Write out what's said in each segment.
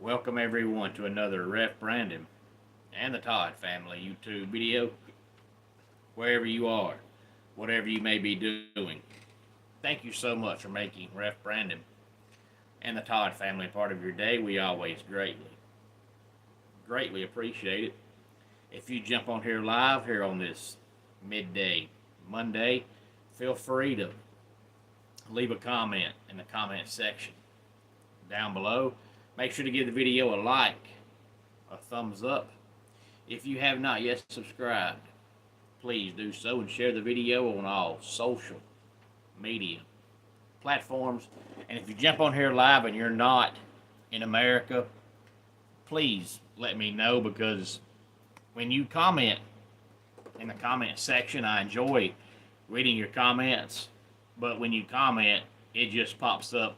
Welcome everyone to another Ref Brandon and the Todd Family YouTube video. Wherever you are, whatever you may be doing, thank you so much for making Ref Brandon and the Todd Family part of your day. We always greatly appreciate it. If you jump on here live here on this midday Monday, feel free to leave a comment in the comment section down below. Make sure to give the video a like, a thumbs up. If you have not yet subscribed, please do so and share the video on all social media platforms. And if you jump on here live and you're not in America, please let me know, because when you comment in the comment section, I enjoy reading your comments, but when you comment, it just pops up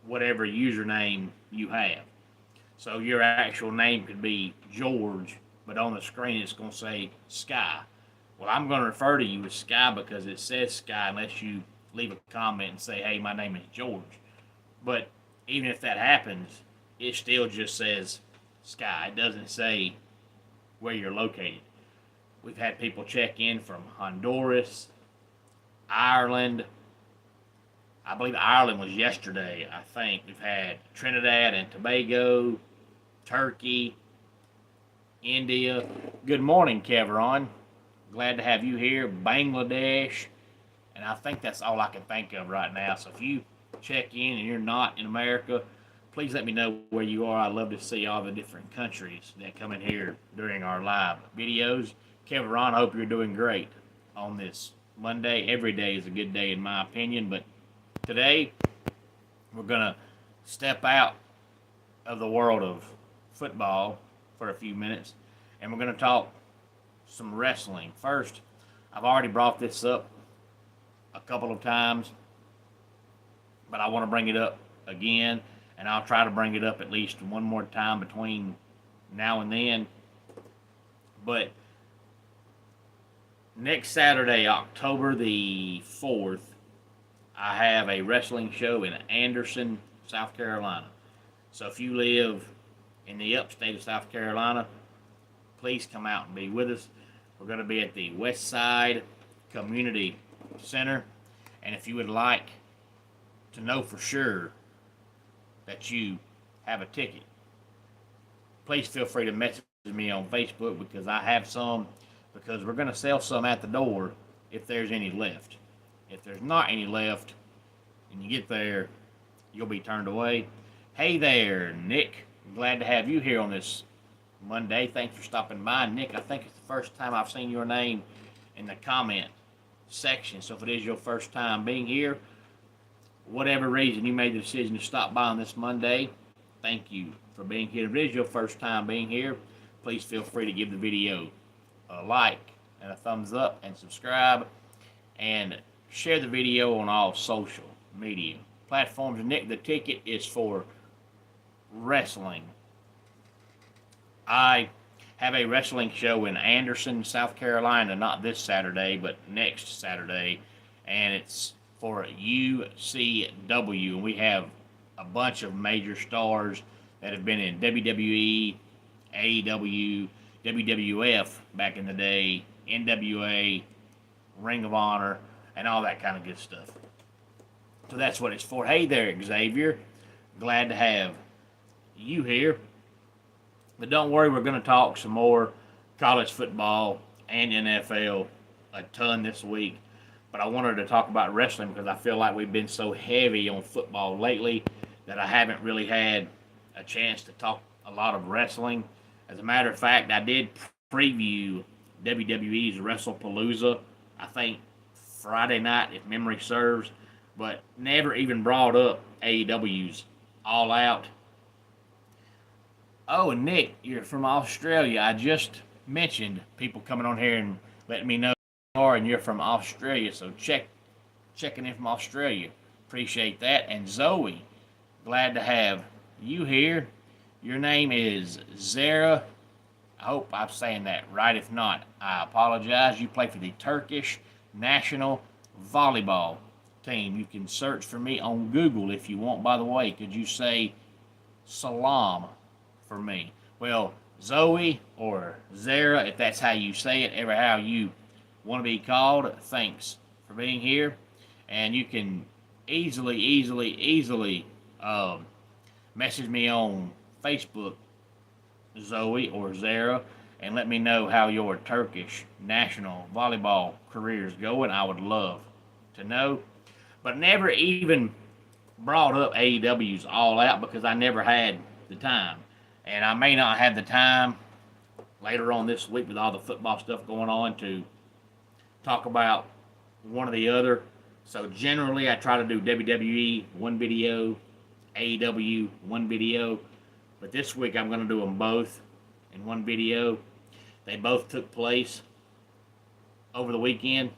whatever username you have. So your actual name could be George, but on the screen it's going to say Sky. Well, I'm going to refer to you as Sky because it says Sky, unless you leave a comment and say, hey, my name is George. But even if that happens, it still just says Sky. It doesn't say where you're located. We've had people check in from Honduras, Ireland. I believe Ireland was yesterday, I think. We've had Trinidad and Tobago, Turkey, India. Good morning, Kevron. Glad to have you here. Bangladesh. And I think that's all I can think of right now. So if you check in and you're not in America, please let me know where you are. I'd love to see all the different countries that come in here during our live videos. Kevron, I hope you're doing great on this Monday. Every day is a good day in my opinion, but today, we're going to step out of the world of football for a few minutes, and we're going to talk some wrestling. First, I've already brought this up a couple of times, but I want to bring it up again, and I'll try to bring it up at least one more time between now and then. But next Saturday, October the 4th, I have a wrestling show in Anderson, South Carolina. So if you live in the upstate of South Carolina, please come out and be with us. We're going to be at the West Side Community Center. And if you would like to know for sure that you have a ticket, please feel free to message me on Facebook, because I have some, because we're going to sell some at the door if there's any left. If there's not any left and you get there, you'll be turned away. Hey there, Nick. Glad to have you here on this Monday. Thanks for stopping by. Nick, I think it's the first time I've seen your name in the comment section. So if it is your first time being here, whatever reason you made the decision to stop by on this Monday, thank you for being here. If it is your first time being here, please feel free to give the video a like and a thumbs up and subscribe. And share the video on all social media platforms. Nick, the ticket is for wrestling. I have a wrestling show in Anderson, South Carolina, not this Saturday, but next Saturday, and it's for UCW. And we have a bunch of major stars that have been in WWE, AEW, WWF back in the day, NWA, Ring of Honor, and all that kind of good stuff. So that's what it's for. Hey there, Xavier. Glad to have you here. But don't worry, we're going to talk some more college football and NFL a ton this week. But I wanted to talk about wrestling because I feel like we've been so heavy on football lately that I haven't really had a chance to talk a lot of wrestling. As a matter of fact, I did preview WWE's WrestlePalooza, I think Friday night, if memory serves, but never even brought up AEW's All Out. Oh, and Nick, you're from Australia. I just mentioned people coming on here and letting me know you are, and you're from Australia, so checking in from Australia. Appreciate that. And Zoe, glad to have you here. Your name is Zara. I hope I'm saying that right. If not, I apologize. You play for the Turkish national volleyball team. You can search for me on Google if you want. By the way, could you say salam for me. Well, Zoe or Zara, if that's how you say it, ever how you want to be called, thanks for being here. And you can easily message me on Facebook, Zoe or Zara, and let me know how your Turkish national volleyball career is going. I would love to know. But never even brought up AEW's All Out because I never had the time. And I may not have the time later on this week with all the football stuff going on to talk about one or the other. So generally, I try to do WWE one video, AEW one video. But this week, I'm going to do them both in one video. They both took place over the weekend.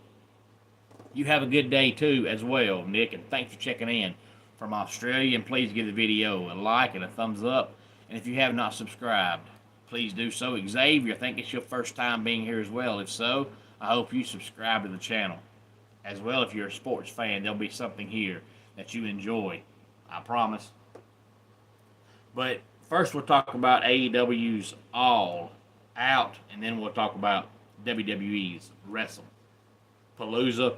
You have a good day too as well, Nick, and thanks for checking in from Australia. And please give the video a like and a thumbs up. And if you have not subscribed, please do so. Xavier, I think it's your first time being here as well. If so, I hope you subscribe to the channel as well. If you're a sports fan, there'll be something here that you enjoy, I promise. But first, we'll talk about AEW's All Out, and then we'll talk about WWE's WrestlePalooza.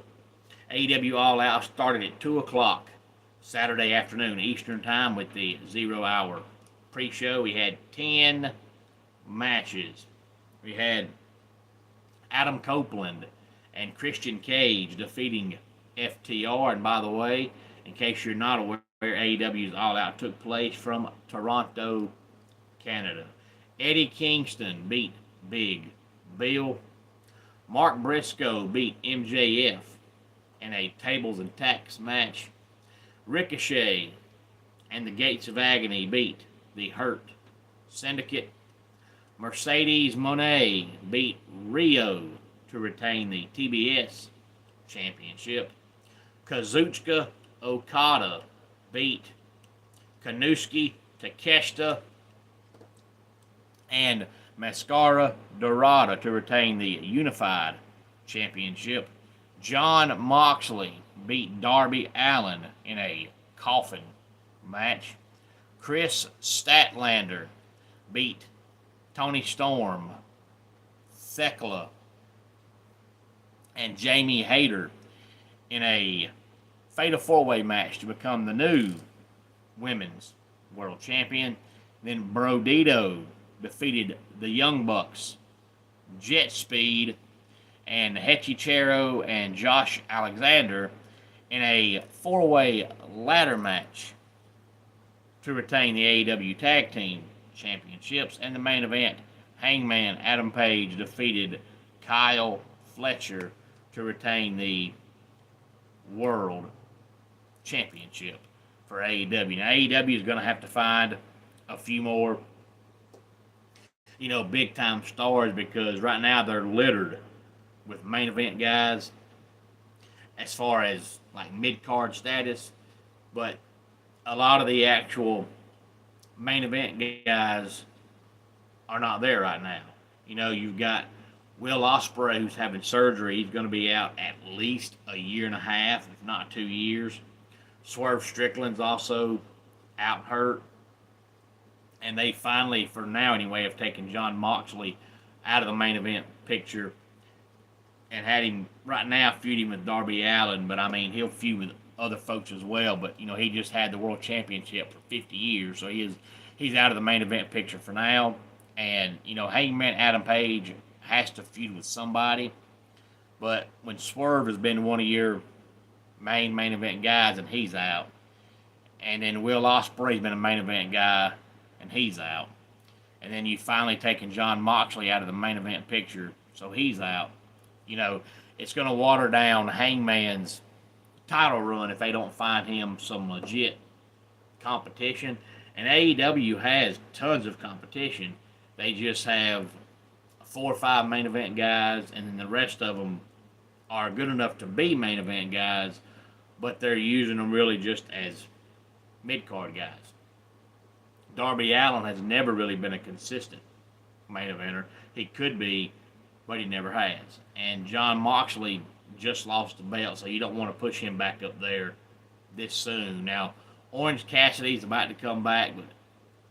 AEW All Out started at 2 o'clock Saturday afternoon Eastern Time with the 0 hour pre-show. We had 10 matches. We had Adam Copeland and Christian Cage defeating FTR. And by the way, in case you're not aware, AEW's All Out took place from Toronto, Canada. Eddie Kingston beat Big Bill. Mark Briscoe beat MJF in a tables and tacks match. Ricochet and the Gates of Agony beat the Hurt Syndicate. Mercedes Moné beat Rio to retain the TBS Championship. Kazuchika Okada beat Konosuke Takeshita and Mascara Dorada to retain the Unified Championship. Jon Moxley beat Darby Allin in a coffin match. Chris Statlander beat Tony Storm, Thekla, and Jamie Hayter in a fatal four-way match to become the new Women's World Champion. Then Brodito defeated the Young Bucks, Jet Speed, and Hechichero and Josh Alexander in a four-way ladder match to retain the AEW Tag Team Championships. And the main event, Hangman Adam Page defeated Kyle Fletcher to retain the World Championship for AEW. Now, AEW is going to have to find a few more, big-time stars because right now they're littered with main event guys as far as like mid-card status, but a lot of the actual main event guys are not there right now. You've got Will Ospreay, who's having surgery. He's going to be out at least a year and a half, if not 2 years. Swerve Strickland's also out hurt. And they finally, for now anyway, have taken Jon Moxley out of the main event picture and had him right now feuding with Darby Allin. But, he'll feud with other folks as well. But, he just had the World Championship for 50 years. So he's out of the main event picture for now. And, Hangman Adam Page has to feud with somebody. But when Swerve has been one of your main event guys and he's out, and then Will Ospreay's been a main event guy and he's out, and then you finally taken Jon Moxley out of the main event picture, so he's out, it's going to water down Hangman's title run if they don't find him some legit competition. And AEW has tons of competition. They just have 4 or 5 main event guys, and then the rest of them are good enough to be main event guys, but they're using them really just as mid-card guys. Darby Allin has never really been a consistent main eventer. He could be, but he never has. And Jon Moxley just lost the belt, so you don't want to push him back up there this soon. Now, Orange Cassidy's about to come back, but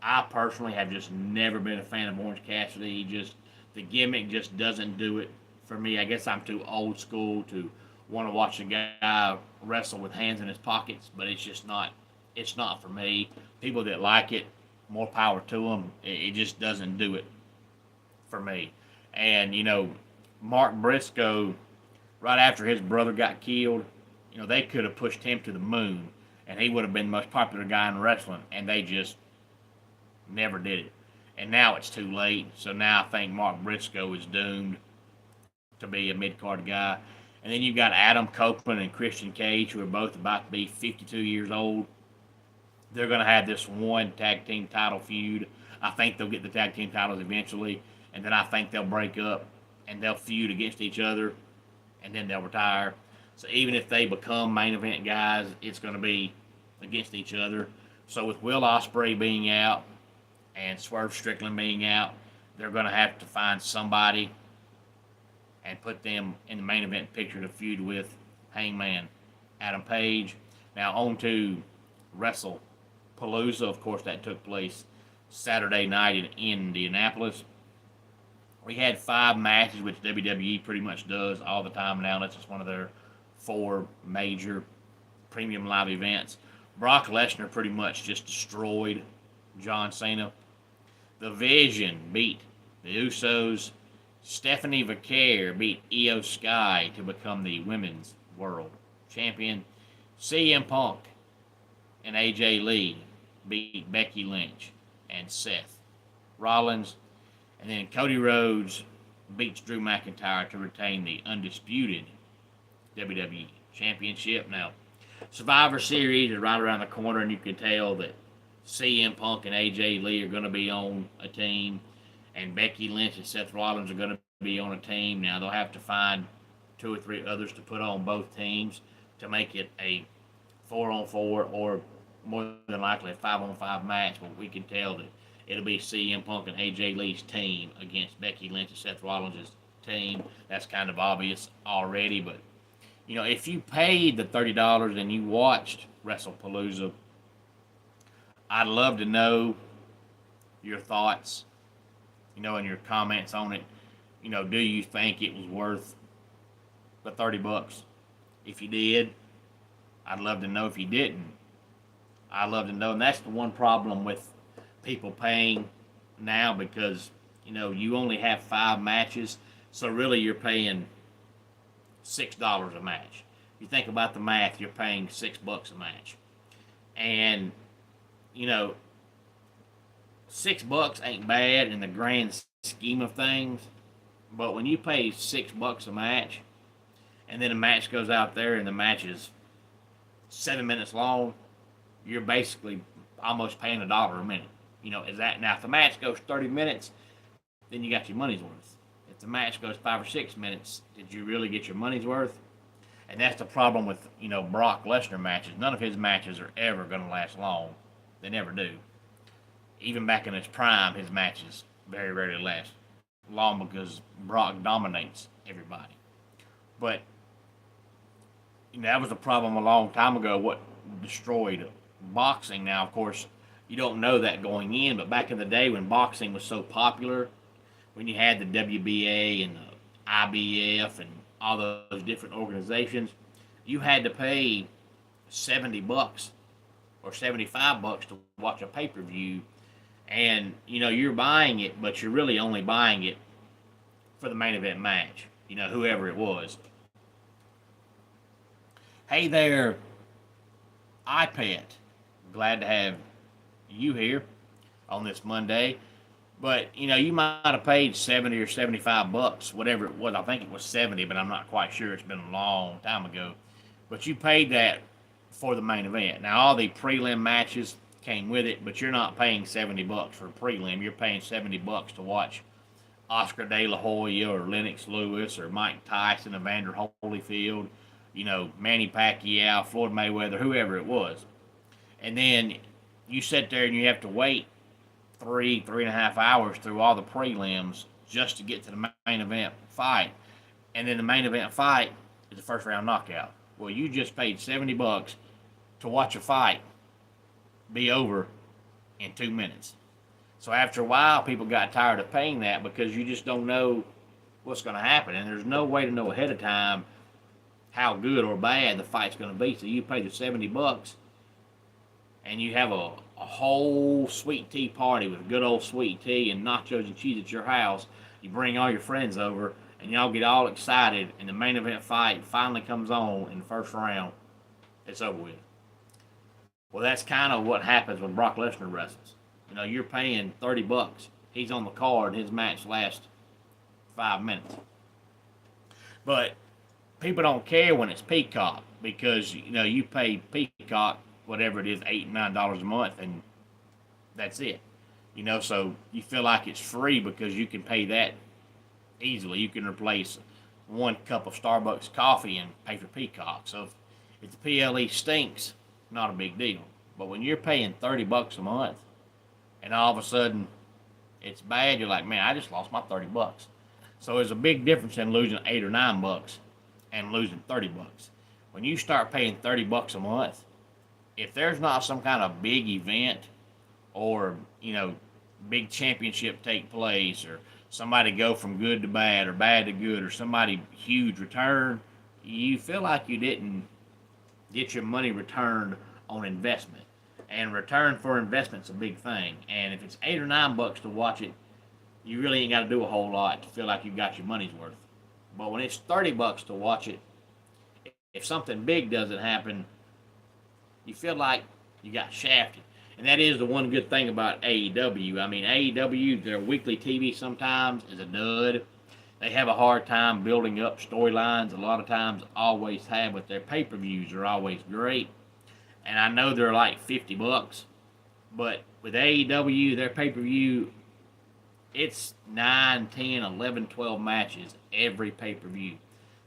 I personally have just never been a fan of Orange Cassidy. The gimmick just doesn't do it for me. I guess I'm too old school to want to watch a guy wrestle with hands in his pockets, but it's not for me. People that like it, more power to them. It just doesn't do it for me. And Mark Briscoe, right after his brother got killed, they could have pushed him to the moon, and he would have been the most popular guy in wrestling, and they just never did it. And now it's too late. So now I think Mark Briscoe is doomed to be a mid card guy. And then you've got Adam Copeland and Christian Cage, who are both about to be 52 years old. They're going to have this one tag team title feud. I think they'll get the tag team titles eventually, and then I think they'll break up and they'll feud against each other, and then they'll retire. So even if they become main event guys, it's going to be against each other. So with Will Ospreay being out and Swerve Strickland being out, they're going to have to find somebody and put them in the main event picture to feud with Hangman Adam Page. Now on to WrestlePalooza. Of course, that took place Saturday night in Indianapolis. We had 5 matches, which WWE pretty much does all the time now. That's just one of their 4 major premium live events. Brock Lesnar pretty much just destroyed John Cena. The Vision beat the Usos. Stephanie Vaquer beat Io Sky to become the Women's World Champion. CM Punk and AJ Lee beat Becky Lynch and Seth Rollins. And then Cody Rhodes beats Drew McIntyre to retain the undisputed WWE Championship. Now, Survivor Series is right around the corner, and you can tell that CM Punk and AJ Lee are going to be on a team, and Becky Lynch and Seth Rollins are going to be on a team. Now, they'll have to find 2 or 3 others to put on both teams to make it a 4-on-4 or more than likely a 5-on-5 match, but we can tell that it'll be CM Punk and AJ Lee's team against Becky Lynch and Seth Rollins' team. That's kind of obvious already, but if you paid the $30 and you watched WrestlePalooza, I'd love to know your thoughts, and your comments on it. Do you think it was worth the $30? If you did, I'd love to know. If you didn't, I'd love to know. And that's the one problem with people paying now, because you only have 5 matches, so really you're paying $6 a match. You think about the math, you're paying $6 a match, and $6 ain't bad in the grand scheme of things, but when you pay $6 a match, and then a match goes out there and the match is 7 minutes long, you're basically almost paying $1 a minute. Is that now? If the match goes 30 minutes, then you got your money's worth. If the match goes 5 or 6 minutes, did you really get your money's worth? And that's the problem with Brock Lesnar matches. None of his matches are ever going to last long. They never do. Even back in his prime, his matches very rarely last long because Brock dominates everybody. But that was a problem a long time ago. What destroyed boxing? Now, of course, you don't know that going in, but back in the day when boxing was so popular, when you had the WBA and the IBF and all those different organizations, you had to pay $70 or $75 to watch a pay-per-view, and you're buying it, but you're really only buying it for the main event match, whoever it was. Hey there, iPet. Glad to have you here on this Monday. But you might have paid $70 or $75, whatever it was. I think it was 70, but I'm not quite sure. It's been a long time ago. But you paid that for the main event. Now all the prelim matches came with it, but you're not paying $70 for a prelim. You're paying $70 to watch Oscar De La Hoya or Lennox Lewis or Mike Tyson, Evander Holyfield, Manny Pacquiao, Floyd Mayweather, whoever it was. And then you sit there and you have to wait 3.5 hours through all the prelims just to get to the main event fight. And then the main event fight is the first round knockout. Well, you just paid $70 to watch a fight be over in 2 minutes. So after a while, people got tired of paying that because you just don't know what's going to happen, and there's no way to know ahead of time how good or bad the fight's going to be. So you pay the $70, and you have a whole sweet tea party with good old sweet tea and nachos and cheese at your house. You bring all your friends over, and y'all get all excited, and the main event fight finally comes on in the first round. It's over with. Well, that's kind of what happens when Brock Lesnar wrestles. You're paying $30. He's on the card, and his match lasts 5 minutes. But people don't care when it's Peacock because, you pay Peacock, whatever it is, $8, $9 a month, and that's it. So you feel like it's free because you can pay that easily. You can replace 1 cup of Starbucks coffee and pay for Peacock. So if the PLE stinks, not a big deal. But when you're paying $30 a month and all of a sudden it's bad, you're like, man, I just lost my $30. So there's a big difference in losing $8 or $9 and losing $30. When you start paying $30 a month, if there's not some kind of big event or, big championship take place or somebody go from good to bad or bad to good or somebody huge return, you feel like you didn't get your money returned on investment. And return for investment's a big thing. And if it's $8 or $9 to watch it, you really ain't got to do a whole lot to feel like you got your money's worth. But when it's $30 to watch it, if something big doesn't happen, you feel like you got shafted. And that is the one good thing about AEW. I mean, AEW, their weekly TV sometimes is a dud. They have a hard time building up storylines. A lot of times, always have, but their pay-per-views are always great. And I know they're like $50, but with AEW, their pay-per-view, it's 9, 10, 11, 12 matches every pay-per-view.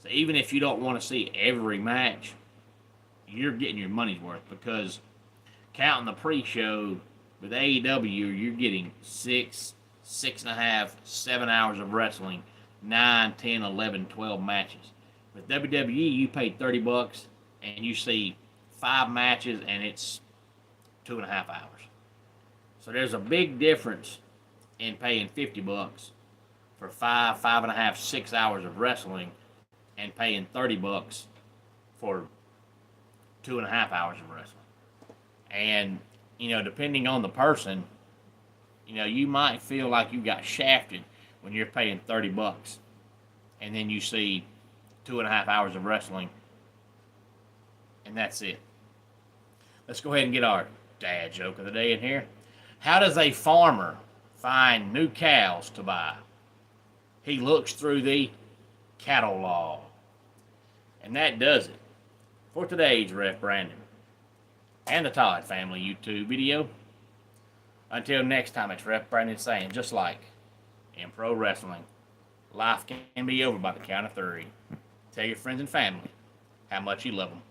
So even if you don't want to see every match, you're getting your money's worth because counting the pre-show with AEW, you're getting 6, 6.5, 7 hours of wrestling, 9, 10, 11, 12 matches. With WWE, you pay $30 and you see 5 matches and it's 2.5 hours. So there's a big difference in paying $50 for 5, 5.5, 6 hours of wrestling and paying $30 for 2.5 hours of wrestling. And, depending on the person, you might feel like you got shafted when you're paying $30 and then you see 2.5 hours of wrestling and that's it. Let's go ahead and get our dad joke of the day in here. How does a farmer find new cows to buy? He looks through the cattle law. And that does it for today's Ref Brandon and the Todd Family YouTube video. Until next time, it's Ref Brandon saying, just like in pro wrestling, life can be over by the count of 3. Tell your friends and family how much you love them.